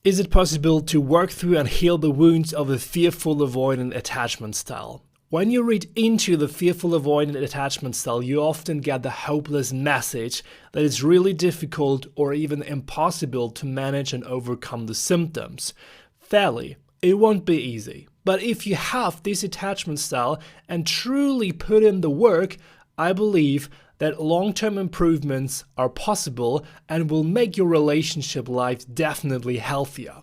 Is it possible to work through and heal the wounds of a fearful avoidant attachment style? When you read into the fearful avoidant attachment style, you often get the hopeless message that it's really difficult or even impossible to manage and overcome the symptoms. Fairly, it won't be easy. But if you have this attachment style and truly put in the work, I believe that long-term improvements are possible and will make your relationship life definitely healthier.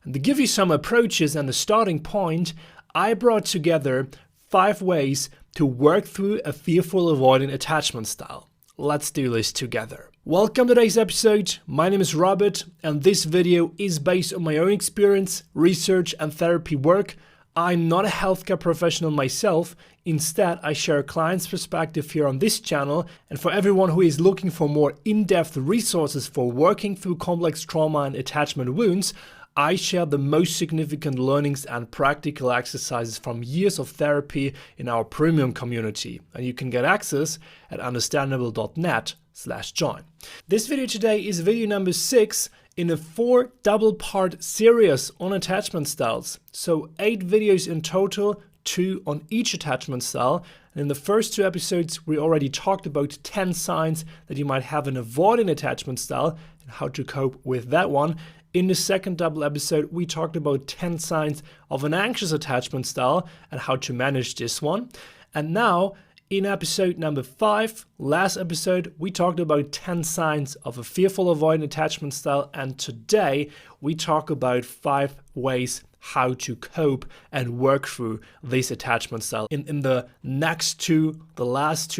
And to give you some approaches and a starting point, I brought together 5 ways to work through a fearful avoidant attachment style. Let's do this together. Welcome to today's episode. My name is Robert, and this video is based on my own experience, research, and therapy work. I'm not a healthcare professional myself. Instead, I share a client's perspective here on this channel, and for everyone who is looking for more in-depth resources for working through complex trauma and attachment wounds, I share the most significant learnings and practical exercises from years of therapy in our premium community, and you can get access at understandable.net/join. This video today is video number 6 in a 4 double-part series on attachment styles. So 8 videos in total, 2 on each attachment style. And in the first 2 episodes, we already talked about 10 signs that you might have an avoidant attachment style and how to cope with that one. In the second double episode, we talked about 10 signs of an anxious attachment style and how to manage this one. And now, in episode number 5, last episode, we talked about 10 signs of a fearful avoidant attachment style, and today we talk about 5 ways how to cope and work through this attachment style. In the last 2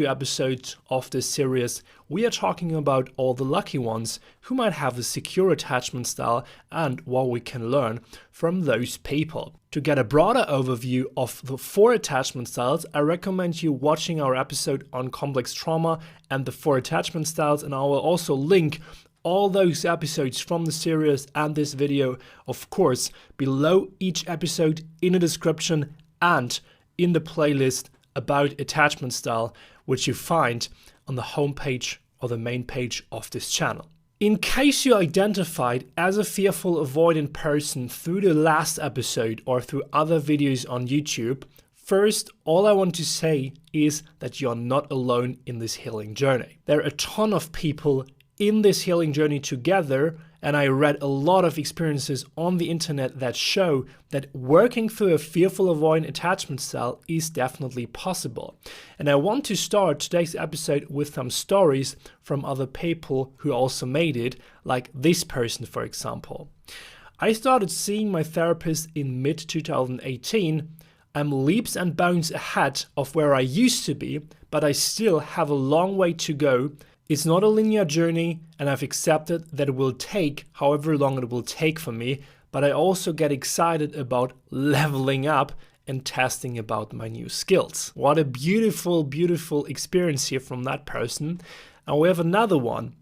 episodes of this series, we are talking about all the lucky ones who might have a secure attachment style and what we can learn from those people. To get a broader overview of the 4 attachment styles, I recommend you watching our episode on complex trauma and the 4 attachment styles, and I will also link all those episodes from the series and this video, of course, below each episode in the description and in the playlist about attachment style, which you find on the homepage or the main page of this channel. In case you identified as a fearful avoidant person through the last episode or through other videos on YouTube, first, all I want to say is that you're not alone in this healing journey. There are a ton of people in this healing journey together, and I read a lot of experiences on the internet that show that working through a fearful avoidant attachment style is definitely possible. And I want to start today's episode with some stories from other people who also made it, like this person, for example. I started seeing my therapist in mid-2018. I'm leaps and bounds ahead of where I used to be, but I still have a long way to go. It's not a linear journey, and I've accepted that it will take however long it will take for me, but I also get excited about leveling up and testing about my new skills. What a beautiful, beautiful experience here from that person. And we have another one.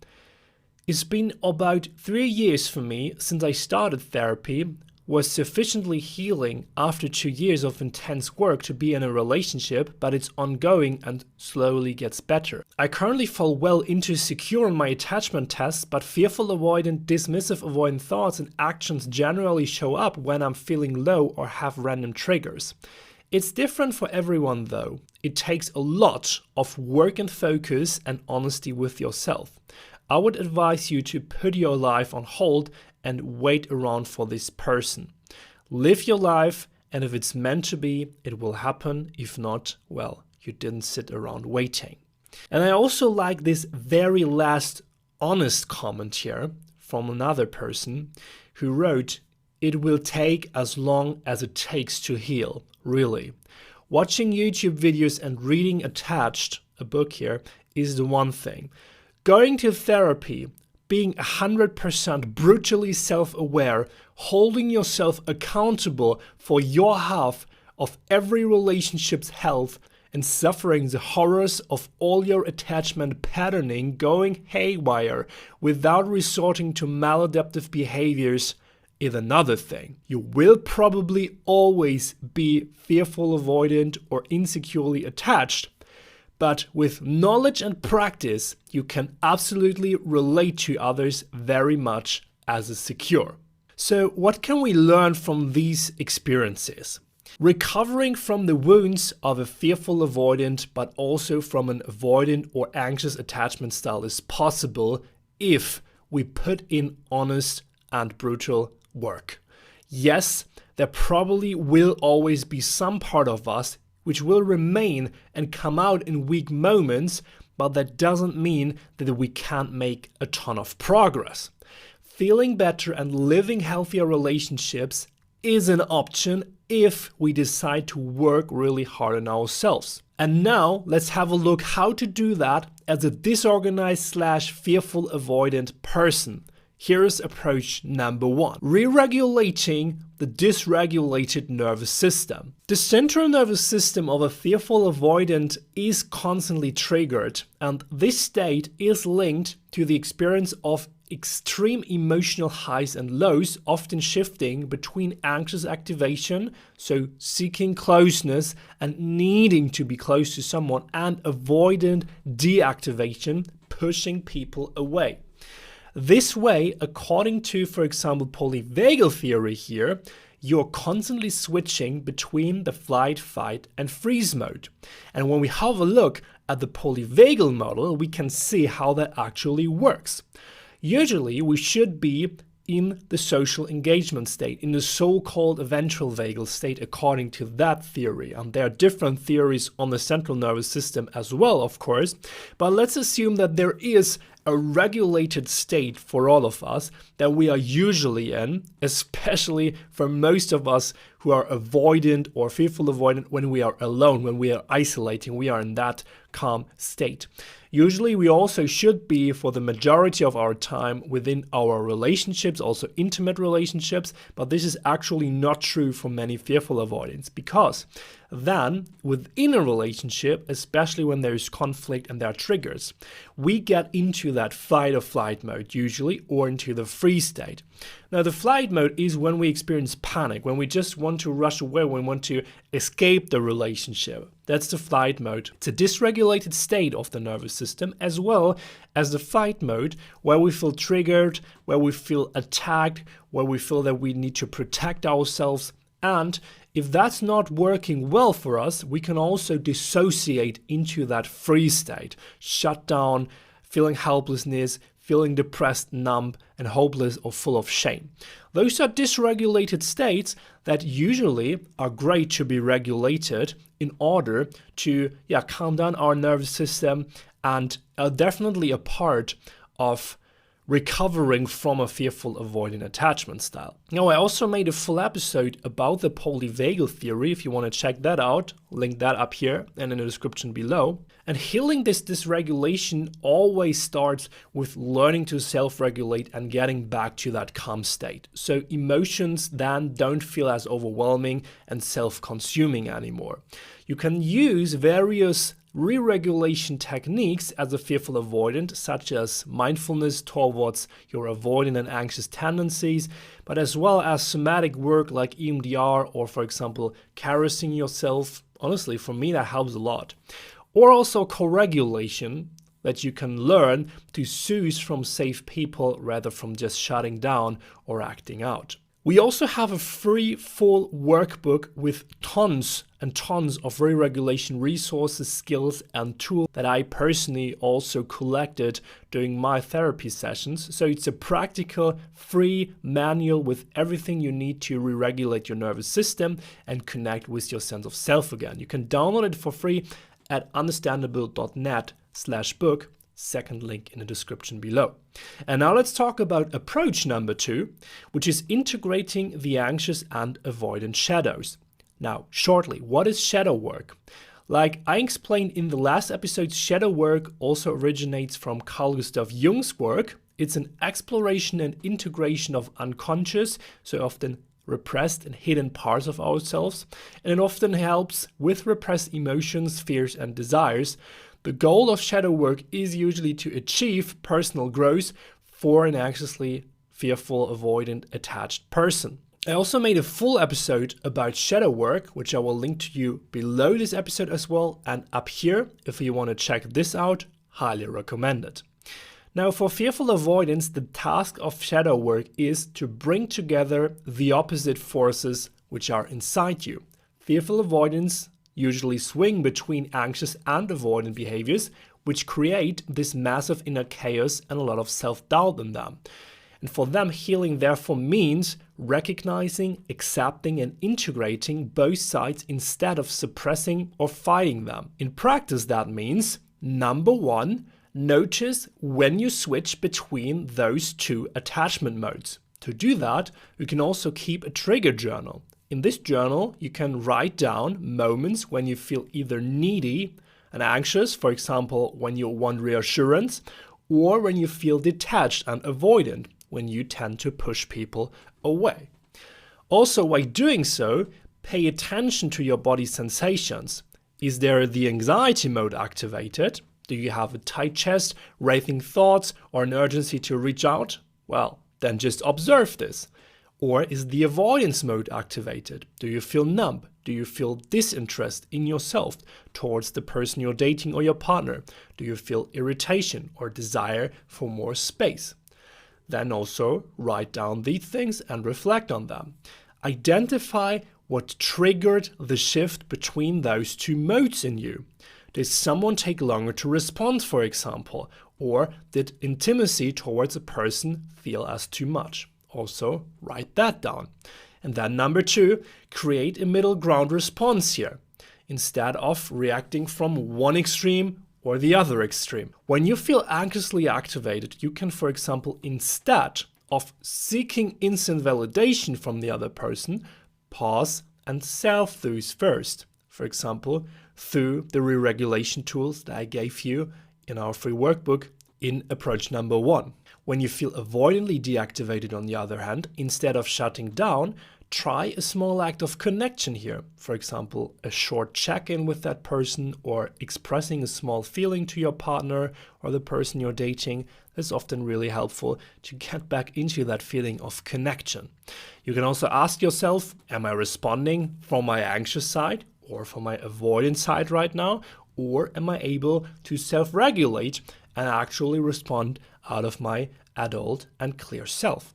It's been about 3 years for me since I started therapy, was sufficiently healing after 2 years of intense work to be in a relationship, but it's ongoing and slowly gets better. I currently fall well into secure on my attachment tests, but fearful avoidant, dismissive avoidant thoughts and actions generally show up when I'm feeling low or have random triggers. It's different for everyone though. It takes a lot of work and focus and honesty with yourself. I would advise you to put your life on hold and wait around for this person. Live your life, and if it's meant to be, it will happen. If not, well, you didn't sit around waiting. And I also like this very last honest comment here from another person who wrote, "It will take as long as it takes to heal, really. Watching YouTube videos and reading Attached, a book here, is the one thing. Going to therapy, being 100% brutally self-aware, holding yourself accountable for your half of every relationship's health, and suffering the horrors of all your attachment patterning going haywire without resorting to maladaptive behaviors is another thing. You will probably always be fearful avoidant or insecurely attached, but with knowledge and practice, you can absolutely relate to others very much as a secure." So what can we learn from these experiences? Recovering from the wounds of a fearful avoidant, but also from an avoidant or anxious attachment style is possible if we put in honest and brutal work. Yes, there probably will always be some part of us which will remain and come out in weak moments, but that doesn't mean that we can't make a ton of progress. Feeling better and living healthier relationships is an option if we decide to work really hard on ourselves. And now let's have a look how to do that as a disorganized / fearful avoidant person. Here's approach number 1. Re-regulating the dysregulated nervous system. The central nervous system of a fearful avoidant is constantly triggered, and this state is linked to the experience of extreme emotional highs and lows, often shifting between anxious activation, so seeking closeness and needing to be close to someone, and avoidant deactivation, pushing people away. This way, according to, for example, Polyvagal theory here, you're constantly switching between the flight, fight, and freeze mode. And when we have a look at the Polyvagal model, we can see how that actually works. Usually, we should be in the social engagement state, in the so-called ventral vagal state, according to that theory. And there are different theories on the central nervous system as well, of course. But let's assume that there is a regulated state for all of us that we are usually in, especially for most of us who are avoidant or fearful avoidant when we are alone, when we are isolating, we are in that calm state. Usually we also should be, for the majority of our time, within our relationships, also intimate relationships, but this is actually not true for many fearful avoidants, because then within a relationship, especially when there is conflict and there are triggers, we get into that fight or flight mode usually, or into the freeze state. Now the flight mode is when we experience panic, when we just want to rush away, when we want to escape the relationship. That's the flight mode. It's a dysregulated state of the nervous system, as well as the fight mode, where we feel triggered, where we feel attacked, where we feel that we need to protect ourselves. And if that's not working well for us, we can also dissociate into that freeze state, shut down, feeling helplessness, feeling depressed, numb, and hopeless or full of shame. Those are dysregulated states that usually are great to be regulated in order to calm down our nervous system, and are definitely a part of recovering from a fearful avoidant attachment style. Now, I also made a full episode about the polyvagal theory. If you want to check that out, link that up here and in the description below. And healing this dysregulation always starts with learning to self-regulate and getting back to that calm state. So emotions then don't feel as overwhelming and self-consuming anymore. You can use various re-regulation techniques as a fearful avoidant, such as mindfulness towards your avoidant and anxious tendencies, but as well as somatic work like EMDR, or for example, caressing yourself. Honestly, for me, that helps a lot. Or also co-regulation, that you can learn to soothe from safe people rather from just shutting down or acting out. We also have a free full workbook with tons and tons of re-regulation resources, skills, and tools that I personally also collected during my therapy sessions. So it's a practical, free manual with everything you need to re-regulate your nervous system and connect with your sense of self again. You can download it for free at understandable.net/book. Second link in the description below. And now let's talk about approach number 2, which is integrating the anxious and avoidant shadows. Now, shortly, what is shadow work? Like I explained in the last episode, shadow work also originates from Carl Gustav Jung's work. It's an exploration and integration of unconscious, so often repressed and hidden parts of ourselves, and it often helps with repressed emotions, fears, and desires. The goal of shadow work is usually to achieve personal growth for an anxiously fearful, avoidant, attached person. I also made a full episode about shadow work, which I will link to you below this episode as well, and up here if you want to check this out. Highly recommend it. Now, for fearful avoidance, the task of shadow work is to bring together the opposite forces which are inside you. Fearful avoidance usually swing between anxious and avoidant behaviors, which create this massive inner chaos and a lot of self-doubt in them. And for them, healing therefore means recognizing, accepting, and integrating both sides instead of suppressing or fighting them. In practice, that means, number one, notice when you switch between those two attachment modes. To do that, you can also keep a trigger journal. In this journal, you can write down moments when you feel either needy and anxious, for example, when you want reassurance, or when you feel detached and avoidant, when you tend to push people away. Also, while doing so, pay attention to your body sensations. Is there the anxiety mode activated? Do you have a tight chest, racing thoughts, or an urgency to reach out? Well, then just observe this. Or is the avoidance mode activated? Do you feel numb? Do you feel disinterest in yourself towards the person you're dating or your partner? Do you feel irritation or desire for more space? Then also write down these things and reflect on them. Identify what triggered the shift between those two modes in you. Did someone take longer to respond, for example? Or did intimacy towards a person feel as too much? Also, write that down. And then number two, create a middle ground response here, instead of reacting from one extreme or the other extreme. When you feel anxiously activated, you can, for example, instead of seeking instant validation from the other person, pause and self-soothe first. For example, through the re-regulation tools that I gave you in our free workbook in approach number 1. When you feel avoidantly deactivated, on the other hand, instead of shutting down, try a small act of connection here. For example, a short check-in with that person or expressing a small feeling to your partner or the person you're dating. That's often really helpful to get back into that feeling of connection. You can also ask yourself, am I responding from my anxious side or from my avoidant side right now? Or am I able to self-regulate and actually respond out of my adult and clear self?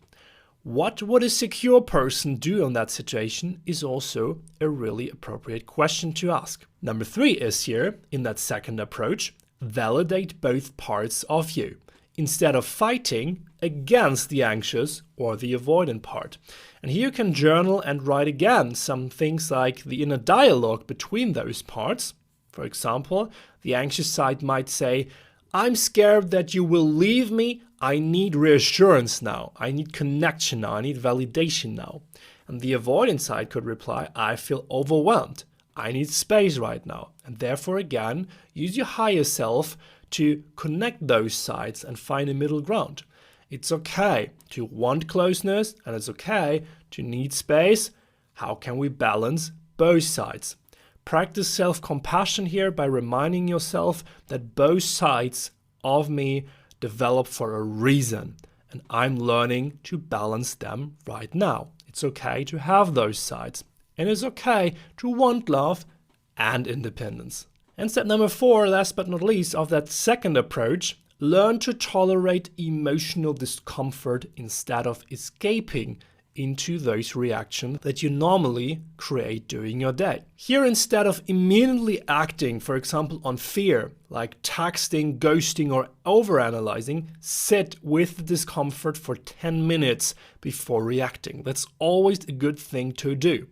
What would a secure person do in that situation is also a really appropriate question to ask. Number 3 is here, in that second approach, validate both parts of you, instead of fighting against the anxious or the avoidant part. And here you can journal and write again some things like the inner dialogue between those parts. For example, the anxious side might say, I'm scared that you will leave me. I need reassurance now. I need connection now. I need validation now. And the avoidant side could reply, I feel overwhelmed. I need space right now. And therefore, again, use your higher self to connect those sides and find a middle ground. It's okay to want closeness and it's okay to need space. How can we balance both sides? Practice self-compassion here by reminding yourself that both sides of me develop for a reason, and I'm learning to balance them right now. It's okay to have those sides, and it's okay to want love and independence. And step number 4, last but not least, of that second approach, learn to tolerate emotional discomfort instead of escaping into those reactions that you normally create during your day. Here, instead of immediately acting, for example, on fear, like texting, ghosting, or overanalyzing, sit with the discomfort for 10 minutes before reacting. That's always a good thing to do.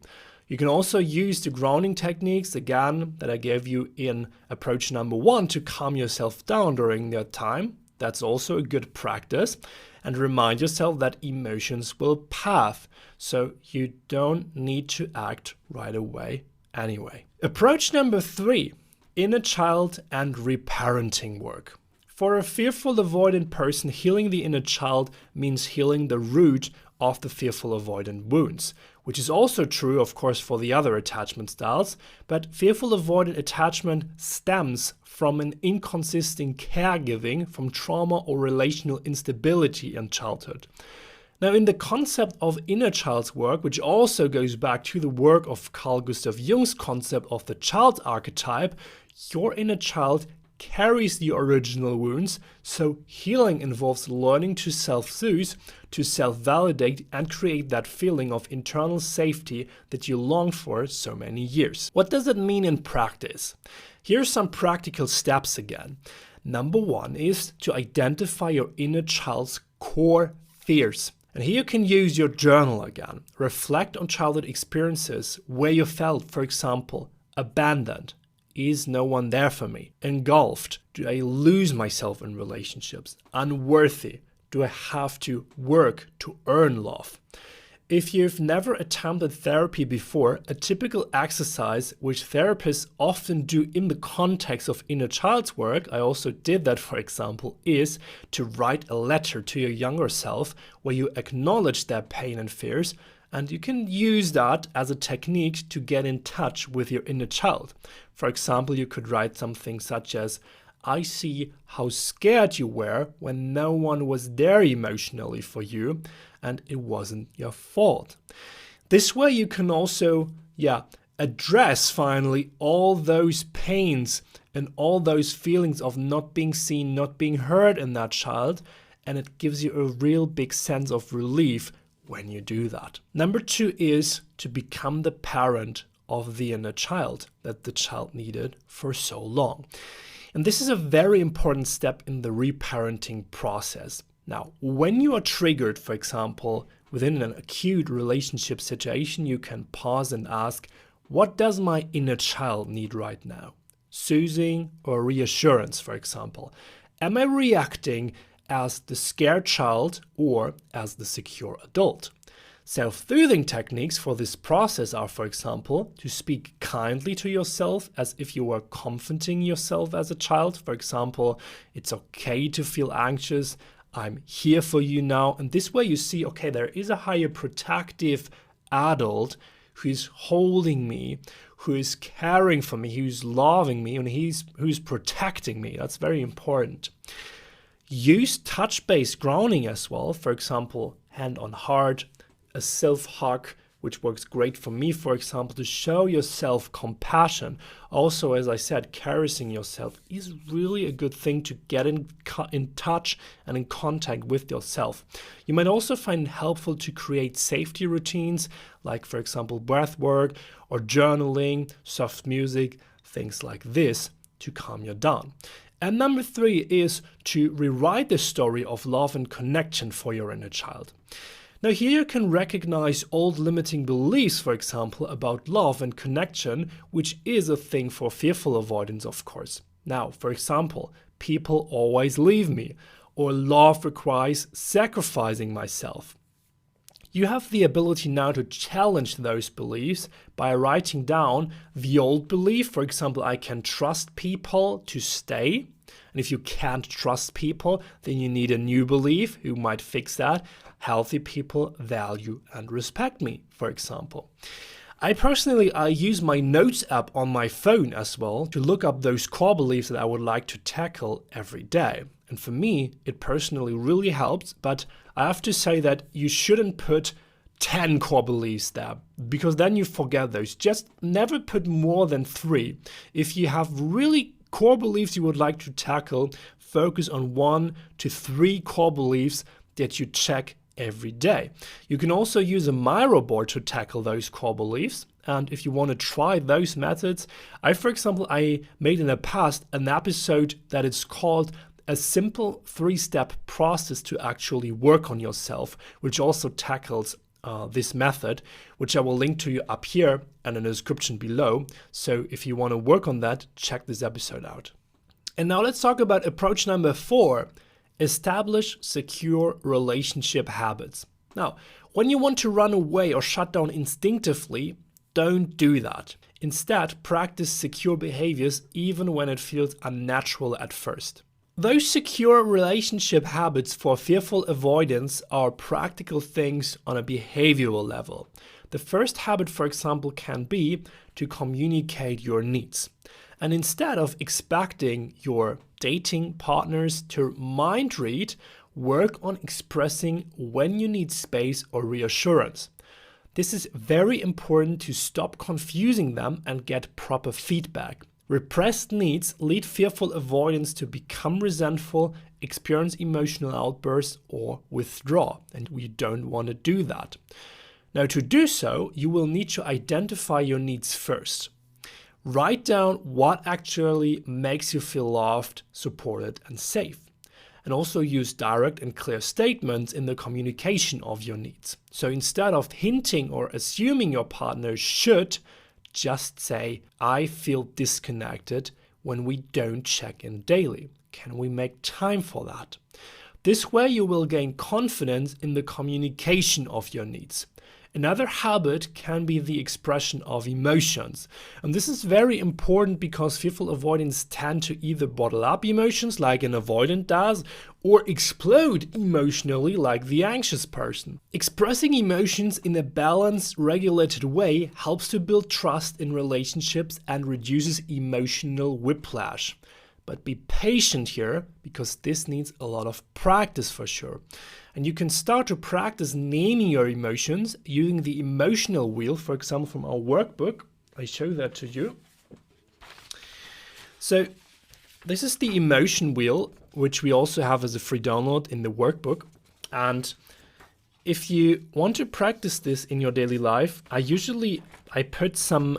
You can also use the grounding techniques, again, that I gave you in approach number 1 to calm yourself down during that time. That's also a good practice. And remind yourself that emotions will pass, so you don't need to act right away anyway. Approach number 3, inner child and reparenting work. For a fearful avoidant person, healing the inner child means healing the root of the fearful avoidant wounds, which is also true, of course, for the other attachment styles, but fearful avoidant attachment stems from an inconsistent caregiving, from trauma or relational instability in childhood. Now, in the concept of inner child's work, which also goes back to the work of Carl Gustav Jung's concept of the child archetype, your inner child carries the original wounds, so healing involves learning to self-soothe, to self-validate and create that feeling of internal safety that you longed for so many years. What does it mean in practice? Here are some practical steps again. Number 1 is to identify your inner child's core fears. And here you can use your journal again. Reflect on childhood experiences where you felt, for example, abandoned. Is no one there for me? Engulfed. Do I lose myself in relationships? Unworthy. Do I have to work to earn love? If you've never attempted therapy before, a typical exercise which therapists often do in the context of inner child's work, I also did that for example, is to write a letter to your younger self where you acknowledge their pain and fears, and you can use that as a technique to get in touch with your inner child. For example, you could write something such as, I see how scared you were when no one was there emotionally for you and it wasn't your fault. This way you can also, address finally all those pains and all those feelings of not being seen, not being heard in that child, and it gives you a real big sense of relief when you do that. Number 2 is to become the parent of the inner child that the child needed for so long. And this is a very important step in the reparenting process. Now, when you are triggered, for example, within an acute relationship situation, you can pause and ask, what does my inner child need right now? Soothing or reassurance, for example. Am I reacting as the scared child or as the secure adult? Self-soothing techniques for this process are, for example, to speak kindly to yourself as if you were comforting yourself as a child. For example, it's okay to feel anxious. I'm here for you now. And this way you see, okay, there is a higher protective adult who is holding me, who is caring for me, who's loving me, and who's protecting me. That's very important. Use touch-based grounding as well. For example, hand on heart, a self-hug, which works great for me, for example, to show yourself compassion. Also, as I said, caressing yourself is really a good thing to get in touch and in contact with yourself. You might also find it helpful to create safety routines, like, for example, breath work or journaling, soft music, things like this to calm you down. And number 3 is to rewrite the story of love and connection for your inner child. Now here you can recognize old limiting beliefs, for example, about love and connection, which is a thing for fearful avoidance, of course. Now, for example, people always leave me, or love requires sacrificing myself. You have the ability now to challenge those beliefs by writing down the old belief. For example, I can trust people to stay. And if you can't trust people, then you need a new belief who might fix that. Healthy people value and respect me, for example. I use my notes app on my phone as well to look up those core beliefs that I would like to tackle every day. And for me, it personally really helps, but I have to say that you shouldn't put 10 core beliefs there, because then you forget those. Just never put more than 3. If you have really core beliefs you would like to tackle, focus on 1 to 3 core beliefs that you check every day. You can also use a Miro board to tackle those core beliefs. And if you want to try those methods, I made in the past an episode that is called a simple 3-step process to actually work on yourself, which also tackles this method, which I will link to you up here and in the description below. So if you want to work on that, check this episode out. And now let's talk about approach number 4. Establish secure relationship habits. Now, when you want to run away or shut down instinctively, don't do that. Instead, practice secure behaviors even when it feels unnatural at first. Those secure relationship habits for fearful avoidance are practical things on a behavioral level. The first habit, for example, can be to communicate your needs. And instead of expecting your dating partners to mind read, work on expressing when you need space or reassurance. This is very important to stop confusing them and get proper feedback. Repressed needs lead fearful avoidants to become resentful, experience emotional outbursts, or withdraw, and we don't want to do that. Now, to do so, you will need to identify your needs first. Write down what actually makes you feel loved, supported, and safe. And also use direct and clear statements in the communication of your needs. So instead of hinting or assuming your partner should, just say, I feel disconnected when we don't check in daily. Can we make time for that? This way you will gain confidence in the communication of your needs. Another habit can be the expression of emotions. And this is very important because fearful avoidants tend to either bottle up emotions like an avoidant does, or explode emotionally like the anxious person. Expressing emotions in a balanced, regulated way helps to build trust in relationships and reduces emotional whiplash. But be patient here, because this needs a lot of practice for sure. And you can start to practice naming your emotions using the emotional wheel, for example, from our workbook. I show that to you. So this is the emotion wheel, which we also have as a free download in the workbook. And if you want to practice this in your daily life, I put some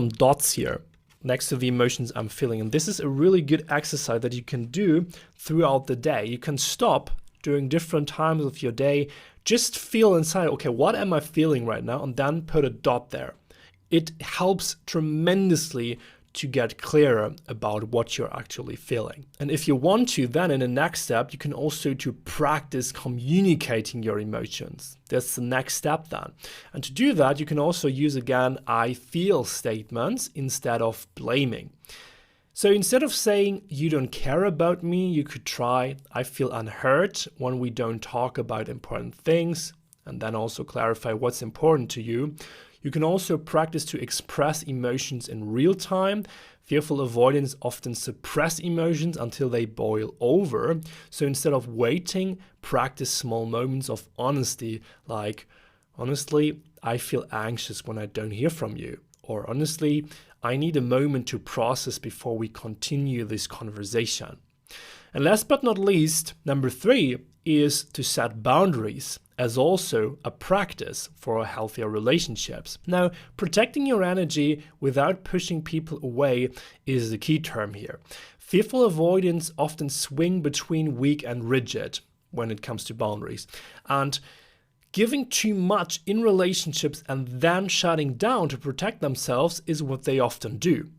dots here next to the emotions I'm feeling. And this is a really good exercise that you can do throughout the day. You can stop during different times of your day, just feel inside, okay, what am I feeling right now? And then put a dot there. It helps tremendously to get clearer about what you're actually feeling. And if you want to, then in the next step, you can also to practice communicating your emotions. That's the next step then. And to do that, you can also use again, I feel statements instead of blaming. So instead of saying, you don't care about me, you could try, I feel unheard when we don't talk about important things, and then also clarify what's important to you. You can also practice to express emotions in real time. Fearful avoidants often suppress emotions until they boil over. So instead of waiting, practice small moments of honesty, like, honestly, I feel anxious when I don't hear from you. Or honestly, I need a moment to process before we continue this conversation. And last but not least, number 3 is to set boundaries as also a practice for healthier relationships. Now, protecting your energy without pushing people away is the key term here. Fearful avoidants often swing between weak and rigid when it comes to boundaries. And giving too much in relationships and then shutting down to protect themselves is what they often do.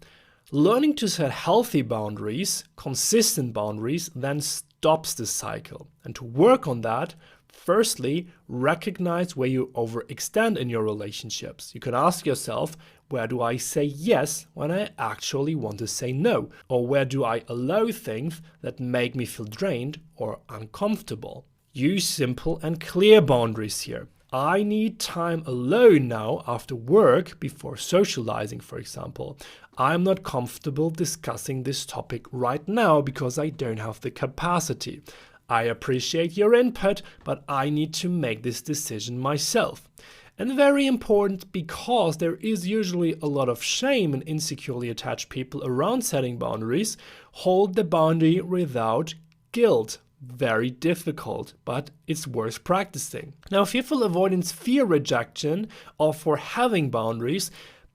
Learning to set healthy boundaries, consistent boundaries, then stops this cycle. And to work on that, firstly, recognize where you overextend in your relationships. You can ask yourself, where do I say yes when I actually want to say no? Or where do I allow things that make me feel drained or uncomfortable? Use simple and clear boundaries here. I need time alone now after work before socializing, for example. I'm not comfortable discussing this topic right now because I don't have the capacity. I appreciate your input, but I need to make this decision myself. And very important, because there is usually a lot of shame in insecurely attached people around setting boundaries, hold the boundary without guilt. Very difficult, but it's worth practicing. Now, fearful avoidants fear rejection or for having boundaries,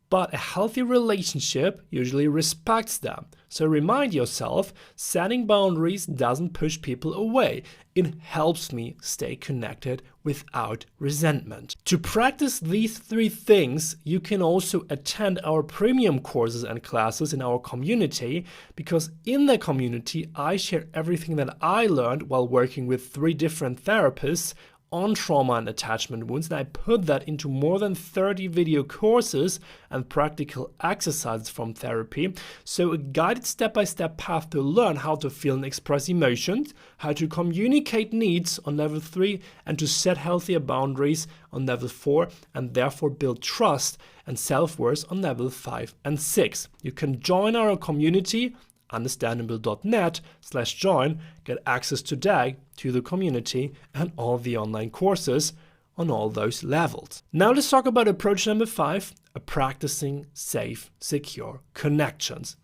but a healthy relationship usually respects them. So remind yourself, setting boundaries doesn't push people away. It helps me stay connected without resentment. To practice these 3 things, you can also attend our premium courses and classes in our community, because in the community, I share everything that I learned while working with 3 different therapists on trauma and attachment wounds, and I put that into more than 30 video courses and practical exercises from therapy. So a guided step-by-step path to learn how to feel and express emotions, how to communicate needs on level 3, and to set healthier boundaries on level 4, and therefore build trust and self-worth on level 5 and 6. You can join our community, understandable.net/join, get access today to the community and all the online courses on all those levels. Now let's talk about approach number 5, practicing safe, secure connections.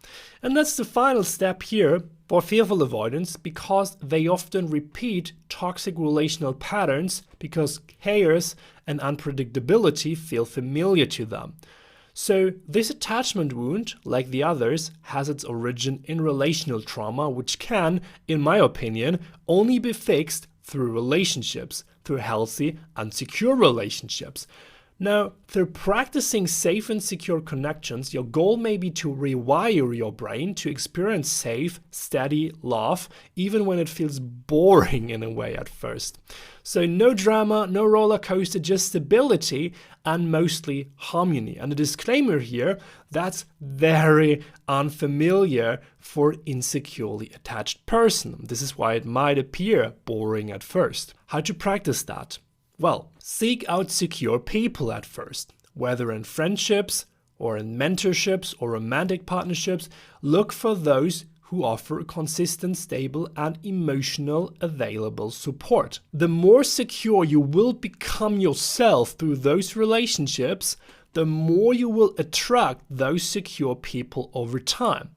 And that's the final step here for fearful avoidance, because they often repeat toxic relational patterns because chaos and unpredictability feel familiar to them. So this attachment wound, like the others, has its origin in relational trauma, which can, in my opinion, only be fixed through relationships, through healthy and secure relationships. Now, through practicing safe and secure connections, your goal may be to rewire your brain to experience safe, steady love, even when it feels boring in a way at first. So no drama, no roller coaster, just stability and mostly harmony. And a disclaimer here, that's very unfamiliar for insecurely attached person. This is why it might appear boring at first. How to practice that? Well, seek out secure people at first, whether in friendships or in mentorships or romantic partnerships. Look for those who offer consistent, stable, and emotional available support. The more secure you will become yourself through those relationships, the more you will attract those secure people over time.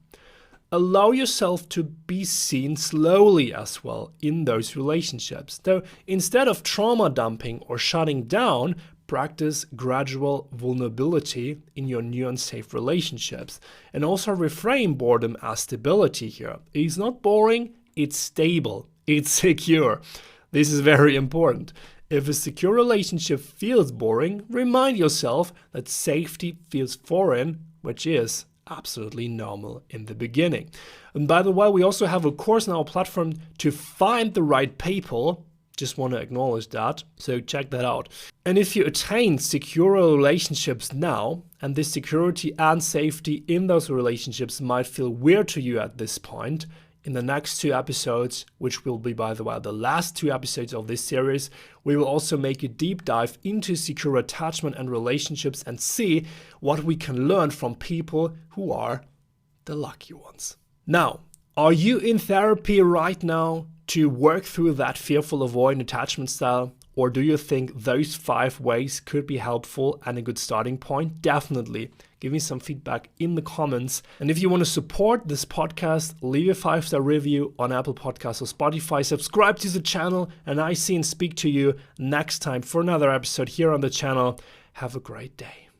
Allow yourself to be seen slowly as well in those relationships. So instead of trauma dumping or shutting down, practice gradual vulnerability in your new and safe relationships. And also reframe boredom as stability here. It's not boring, it's stable, it's secure. This is very important. If a secure relationship feels boring, remind yourself that safety feels foreign, which is absolutely normal in the beginning. And by the way, we also have a course on our platform to find the right people. Just want to acknowledge that, so check that out. And if you attain secure relationships now, and this security and safety in those relationships might feel weird to you at this point, in the next 2 episodes, which will be, by the way, the last 2 episodes of this series, we will also make a deep dive into secure attachment and relationships and see what we can learn from people who are the lucky ones. Now, are you in therapy right now to work through that fearful avoidant attachment style? Or do you think those 5 ways could be helpful and a good starting point? Definitely. Give me some feedback in the comments. And if you want to support this podcast, leave a 5-star review on Apple Podcasts or Spotify. Subscribe to the channel, and I see and speak to you next time for another episode here on the channel. Have a great day.